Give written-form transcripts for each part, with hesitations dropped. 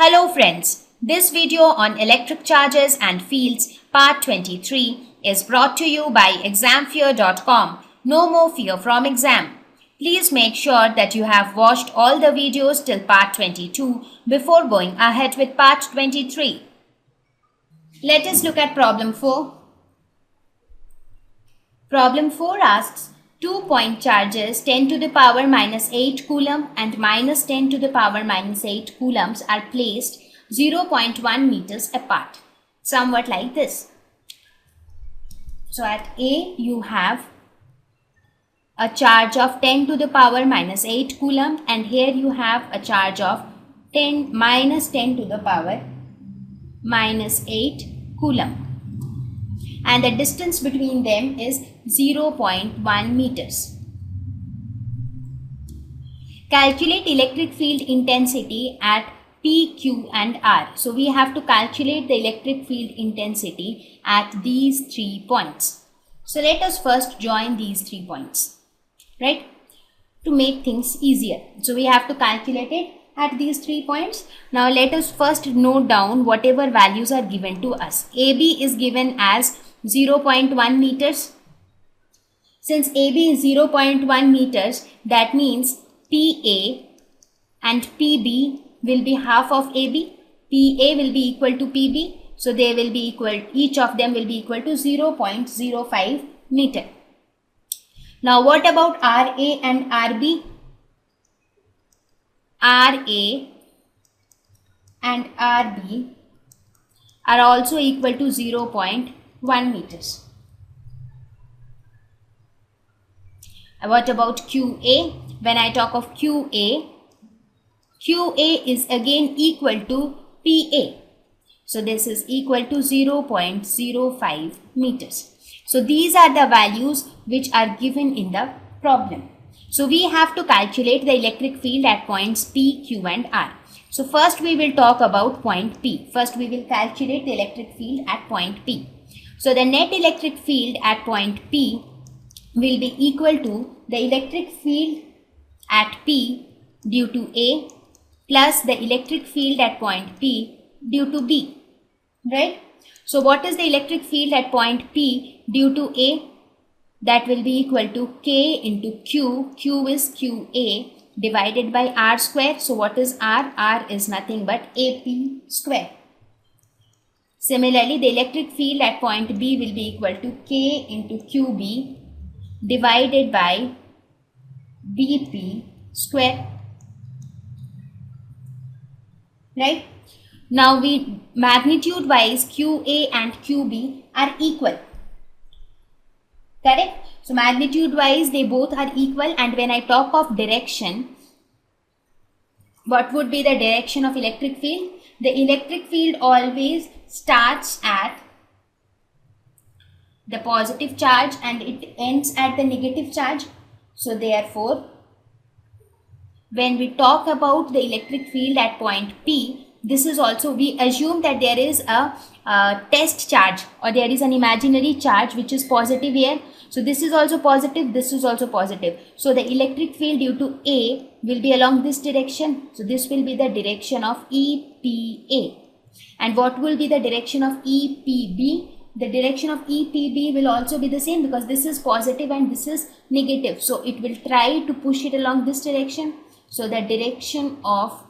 Hello friends, this video on electric charges and fields part 23 is brought to you by examfear.com. No more fear from exam. Please make sure that you have watched all the videos till part 22 before going ahead with part 23. Let us look at problem 4. Problem 4 asks, 2-point charges 10 to the power minus 8 coulomb and minus 10 to the power minus 8 coulombs are placed 0.1 meters apart. Somewhat like this. So at A you have a charge of 10 to the power minus 8 coulomb and here you have a charge of minus 10 to the power minus 8 coulomb. And the distance between them is 0.1 meters. Calculate electric field intensity at P, Q and R. So we have to calculate the electric field intensity at these 3 points. So let us first join these 3 points, right, to make things easier. So we have to calculate it at these 3 points. Now let us first note down whatever values are given to us. AB is given as 0.1 meters. Since AB is 0.1 meters, that means PA and PB will be half of AB. PA will be equal to PB. So they will be equal, each of them will be equal to 0.05 meter. Now what about RA and RB? RA and RB are also equal to 0.1 meters. What about QA? When I talk of QA, QA is again equal to PA. So this is equal to 0.05 meters. So these are the values which are given in the problem. So we have to calculate the electric field at points P, Q and R. So first we will talk about point P. First we will calculate the electric field at point P. So the net electric field at point P will be equal to the electric field at P due to A plus the electric field at point P due to B, right? So what is the electric field at point P due to A? That will be equal to K into Q. Q is QA divided by R square. So what is R? R is nothing but AP square. Similarly, the electric field at point B will be equal to K into QB divided by BP square. Right? Now we magnitude wise QA and QB are equal. Correct? So magnitude wise they both are equal, and when I talk of direction, what would be the direction of electric field? The electric field always starts at the positive charge and it ends at the negative charge. So therefore, when we talk about the electric field at point P, this is also, we assume that there is a test charge or there is an imaginary charge which is positive here. So this is also positive, this is also positive. So the electric field due to A will be along this direction. So this will be the direction of EPA. And what will be the direction of EPB? The direction of EPB will also be the same because this is positive and this is negative. So it will try to push it along this direction. So the direction of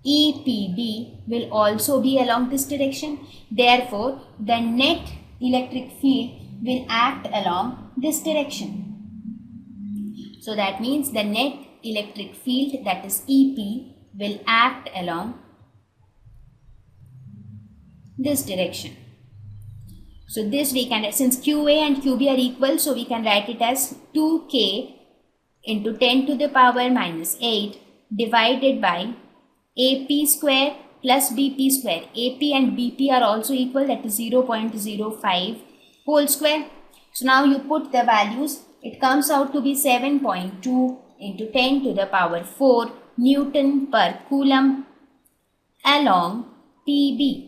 EPB will also be along this direction. Therefore, the net electric field will act along this direction. So that means the net electric field, that is EP, will act along this direction. So this we can, since QA and QB are equal, so we can write it as 2K into 10 to the power minus 8 divided by AP square plus BP square. AP and BP are also equal, that is 0.05 whole square. So now you put the values, it comes out to be 7.2 into 10 to the power 4 Newton per coulomb along PB.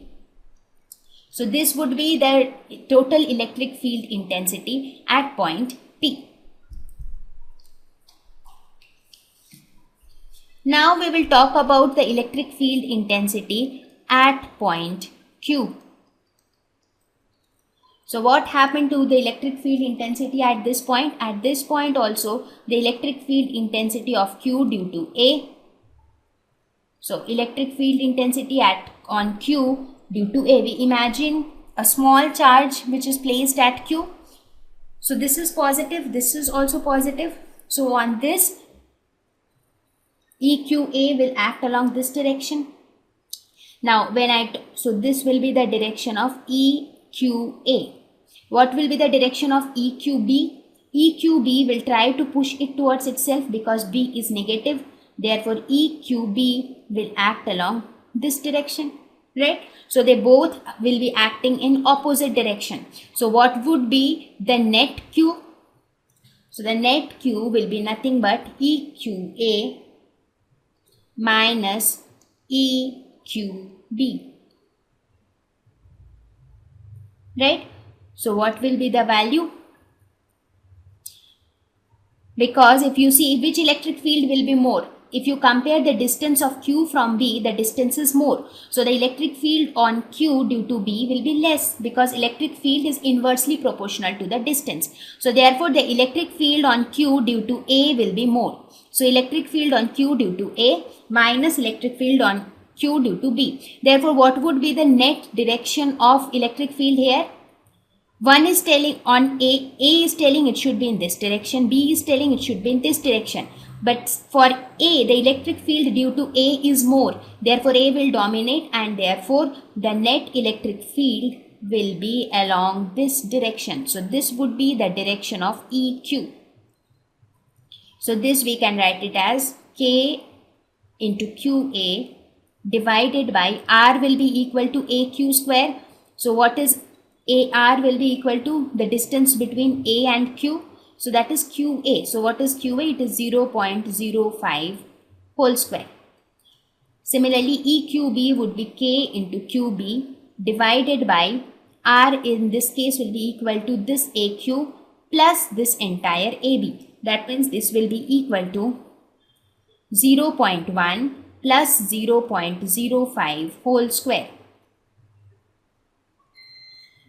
So this would be the total electric field intensity at point P. Now we will talk about the electric field intensity at point Q. So what happened to the electric field intensity at this point? At this point also the electric field intensity of Q due to A. So electric field intensity on Q due to A. We imagine a small charge which is placed at Q. So this is positive, this is also positive. So on this, EQA will act along this direction. Now so this will be the direction of EQA. What will be the direction of EQB? EQB will try to push it towards itself because B is negative. Therefore, EQB will act along this direction, right? So they both will be acting in opposite direction. So what would be the net Q? So the net Q will be nothing but EQA minus EQB, right? So what will be the value? Because if you see which electric field will be more, if you compare the distance of Q from B, the distance is more. So the electric field on Q due to B will be less because electric field is inversely proportional to the distance. So therefore the electric field on Q due to A will be more. So electric field on Q due to A minus electric field on Q due to B. Therefore what would be the net direction of electric field here? One is telling on A is telling it should be in this direction, B is telling it should be in this direction. But for A, the electric field due to A is more. Therefore, A will dominate and therefore the net electric field will be along this direction. So this would be the direction of EQ. So this we can write it as K into QA divided by R will be equal to AQ square. So what is AR will be equal to the distance between A and Q. So that is QA. So what is QA? It is 0.05 whole square. Similarly, EQB would be K into QB divided by R in this case will be equal to this AQ plus this entire AB. That means this will be equal to 0.1 plus 0.05 whole square.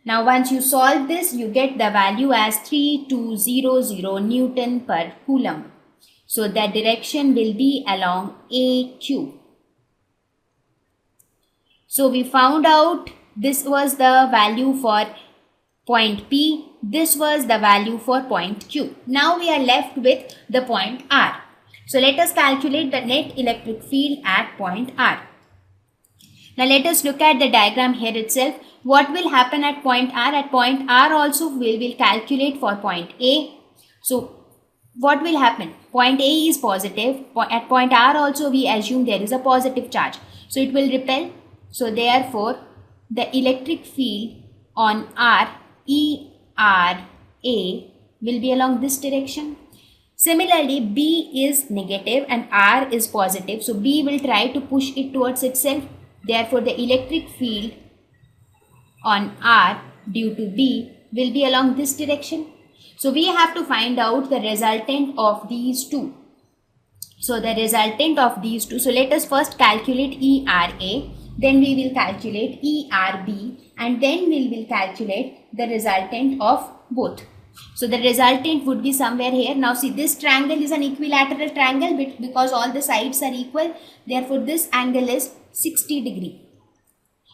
Now once you solve this, you get the value as 3200 Newton per Coulomb. So the direction will be along AQ. So we found out this was the value for point P, this was the value for point Q. Now we are left with the point R. So let us calculate the net electric field at point R. Now let us look at the diagram here itself. What will happen at point R? At point R also we will calculate for point A. So what will happen? Point A is positive. At point R also we assume there is a positive charge. So it will repel. So therefore the electric field on R, ERA, will be along this direction. Similarly, B is negative and R is positive. So B will try to push it towards itself. Therefore the electric field on R due to B will be along this direction. So we have to find out the resultant of these two. So the resultant of these two. So let us first calculate ERA, then we will calculate ERB, and then we will calculate the resultant of both. So the resultant would be somewhere here. Now see, this triangle is an equilateral triangle because all the sides are equal. Therefore this angle is 60 degree.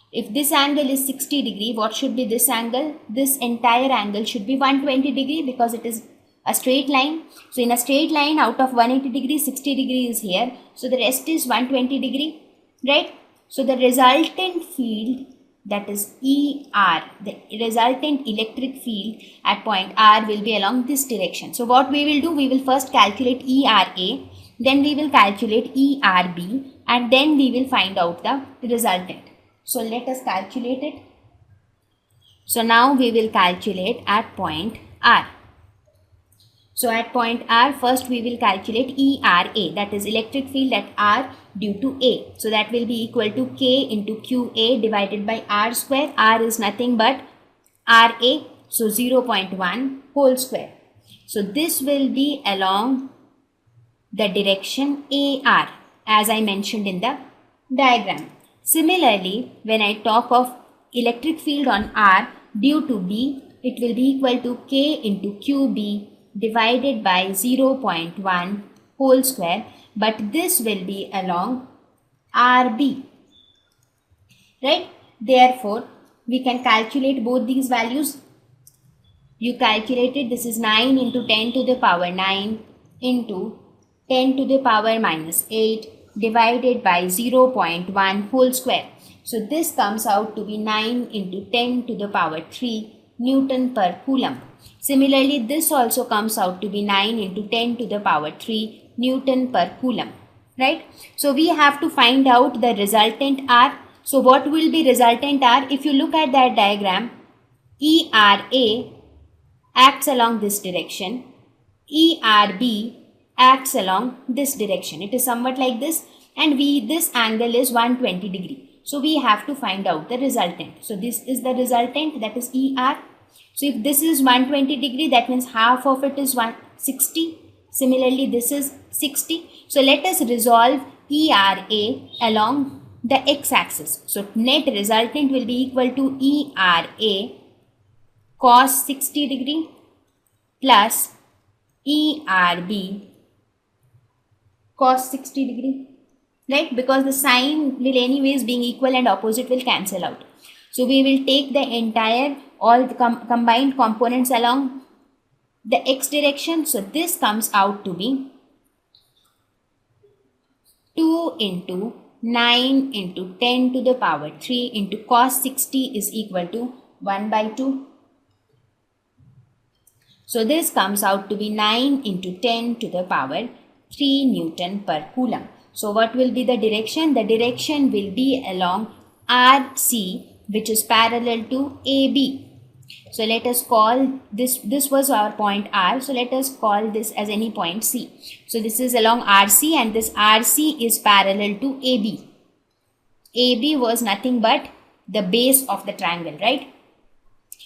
If this angle is 60 degree, what should be this angle? This entire angle should be 120 degree because it is a straight line. So in a straight line, out of 180 degree, 60 degree is here. So the rest is 120 degree, right? So the resultant field, that is ER, the resultant electric field at point R will be along this direction. So what we will do, we will first calculate ERA, then we will calculate ERB, and then we will find out the resultant. So let us calculate it. So now we will calculate at point R. So at point R, first we will calculate ERA, that is electric field at R due to A. So that will be equal to K into QA divided by R square. R is nothing but RA, so 0.1 whole square. So this will be along the direction AR. as I mentioned in the diagram. Similarly, when I talk of electric field on R due to B, it will be equal to K into QB divided by 0.1 whole square, but this will be along RB, right? Therefore, we can calculate both these values. You calculated, this is 9 into 10 to the power 9 into 10 to the power minus 8 divided by 0.1 whole square. So this comes out to be 9 into 10 to the power 3 Newton per Coulomb. Similarly, this also comes out to be 9 into 10 to the power 3 Newton per Coulomb, right? So we have to find out the resultant R. So what will be resultant R? If you look at that diagram, ERA acts along this direction, ERB acts along this direction. It is somewhat like this, and this angle is 120 degree. So we have to find out the resultant. So this is the resultant, that is ER. So if this is 120 degree, that means half of it is 160. Similarly, this is 60. So let us resolve ERA along the x-axis. So net resultant will be equal to ERA cos 60 degree plus ERB cos 60 degree, right? Because the sign will anyways being equal and opposite will cancel out. So we will take the entire, all the combined components along the x direction. So this comes out to be 2 into 9 into 10 to the power 3 into cos 60 is equal to 1 by 2. So this comes out to be 9 into 10 to the power 3 Newton per Coulomb. So what will be the direction? The direction will be along RC, which is parallel to AB. So let us call this was our point R. So let us call this as any point C. So this is along RC, and this RC is parallel to AB. AB was nothing but the base of the triangle, right?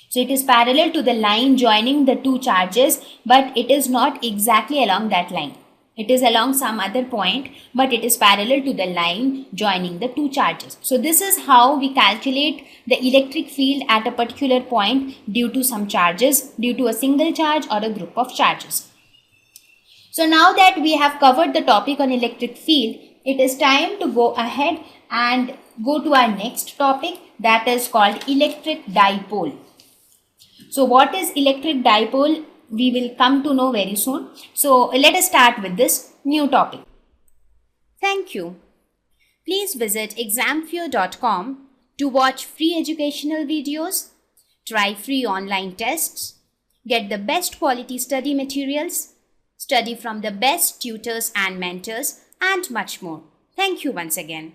So it is parallel to the line joining the two charges, but it is not exactly along that line. It is along some other point, but it is parallel to the line joining the two charges. So this is how we calculate the electric field at a particular point due to some charges, due to a single charge or a group of charges. So now that we have covered the topic on electric field, it is time to go ahead and go to our next topic, that is called electric dipole. So what is electric dipole? We will come to know very soon. So let us start with this new topic. Thank you. Please visit examfear.com to watch free educational videos, try free online tests, get the best quality study materials, study from the best tutors and mentors, and much more. Thank you once again.